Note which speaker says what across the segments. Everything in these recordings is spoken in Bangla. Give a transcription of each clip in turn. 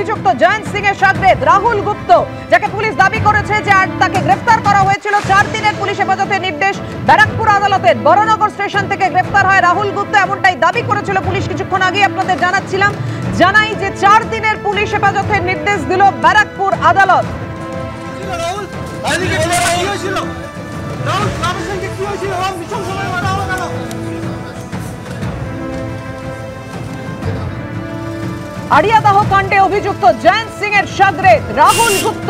Speaker 1: অভিযুক্ত জয়ন্ত সিং এর সাগরেদ রাহুল গুপ্ত, যাকে পুলিশ দাবি করেছে যে তাকে গ্রেফতার করা হয়েছিল 4 দিনের পুলিশ হেফাজতের নির্দেশ। ব্যারাকপুর আদালতের বড়নগর স্টেশন থেকে গ্রেফতার হয় রাহুল গুপ্ত, এমনটাই দাবি করেছিল পুলিশ। কিছুক্ষণ আগে আপনাদের জানাচ্ছিলাম, জানাই যে 4 দিনের পুলিশ হেফাজতের নির্দেশ দিল ব্যারাকপুর আদালত। আড়িয়াদাহ কাণ্ডে অভিযুক্ত জয়ন্ত সিং এর সাগরেদ রাহুল গুপ্ত,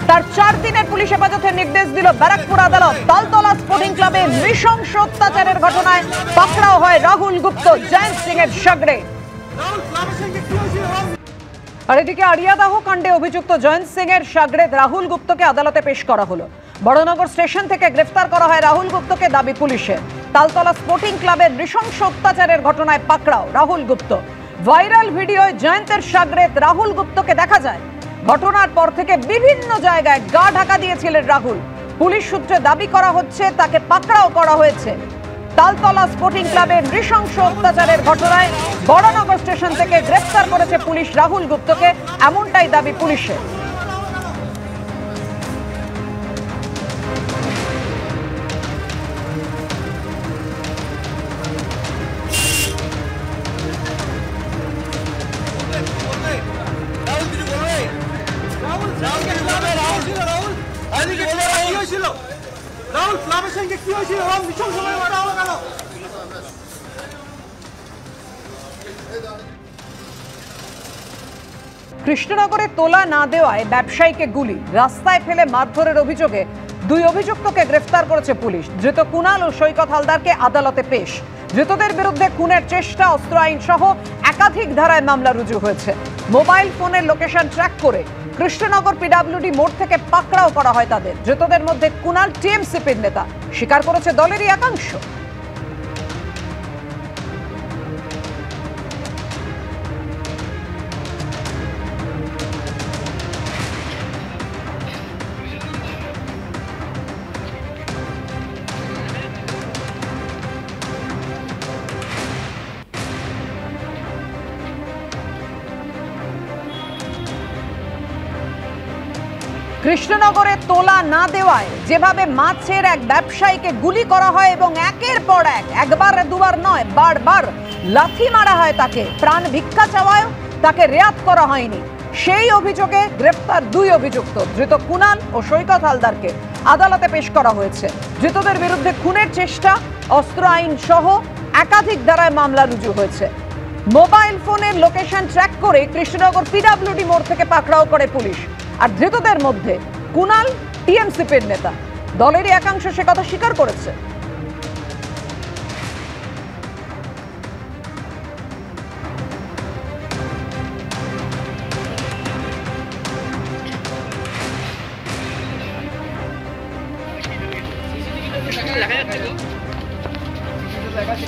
Speaker 1: তার 4 দিনের পুলিশ হেফাজতের নির্দেশ দিল ব্যারাকপুর আদালত। তালতলা স্পোর্টিং ক্লাবে নৃশংস অত্যাচারের ঘটনায় পাকড়াও হয় রাহুল গুপ্ত, জয়ন্ত সিং এর সাগরেদ। আর এদিকে আড়িয়াদাহ কাণ্ডে অভিযুক্ত জয়ন্ত সিং এর সাগরেদ রাহুল গুপ্তকে আদালতে পেশ করা হলো। বড়নগর স্টেশন থেকে গ্রেফতার করা হয় রাহুল গুপ্তকে, দাবি পুলিশের। তালতলা স্পোর্টিং ক্লাবের নৃশংস অত্যাচারের ঘটনায় পাকড়াও রাহুল গুপ্ত। ভাইরাল ভিডিওয় জয়ন্তের সাগরেদ রাহুল গুপ্তকে দেখা যায়। ঘটনার পর থেকে বিভিন্ন জায়গায় গা ঢাকা দিয়েছিলেন রাহুল। পুলিশ সূত্রে দাবি করা হচ্ছে তাকে পাকড়াও করা হয়েছে। তালতলা স্পোর্টিং ক্লাবের নৃশংস অত্যাচারের ঘটনায় বড়নগর স্টেশন থেকে গ্রেফতার করেছে পুলিশ রাহুল গুপ্তকে, এমনটাই দাবি পুলিশের। কৃষ্ণনগরে তোলা না দেওয়ায় ব্যবসায়ীকে গুলি, রাস্তায় ফেলে মারধরের অভিযোগে 2 অভিযুক্তকে গ্রেফতার করেছে পুলিশ। ধৃত কুনাল ও সৈকত হালদারকে আদালতে পেশ। ধৃতদের বিরুদ্ধে খুনের চেষ্টা, অস্ত্র আইন সহ একাধিক ধারায় মামলা রুজু হয়েছে। মোবাইল ফোনের লোকেশন ট্র্যাক করে কৃষ্ণনগর পিডব্লিউডি মোড় থেকে পাকড়াও করা হয় তাদের। ধৃতদের মধ্যে কুনাল টিএমসিপির নেতা, স্বীকার করেছে দলেরই একাংশ। কৃষ্ণনগরে তোলা না দেওয়ায় যেভাবে মাছের এক ব্যবসায়ীকে গুলি করা হয় এবং একের পর এক, একবার দুবার নয়, বারবার লাথি মারা হয় তাকে, প্রাণ ভিক্ষা চাওয়ায় তাকে রেয়াত করা হয়নি, সেই অভিযোগে গ্রেফতার 2 অভিযুক্ত। ধৃত কুনাল ও সৈকত হালদারকে আদালতে পেশ করা হয়েছে। ধৃতদের বিরুদ্ধে খুনের চেষ্টা, অস্ত্র আইন সহ একাধিক ধারায় মামলা রুজু হয়েছে। মোবাইল ফোনের লোকেশন ট্র্যাক করে কৃষ্ণনগর পিডব্লিউডি মোড় থেকে পাকড়াও করে পুলিশ। আর ধৃতদের মধ্যে কুনাল টিএমসিপির নেতা, দলেরই একাংশ সে কথা স্বীকার করেছে।
Speaker 2: দেখা যাচ্ছে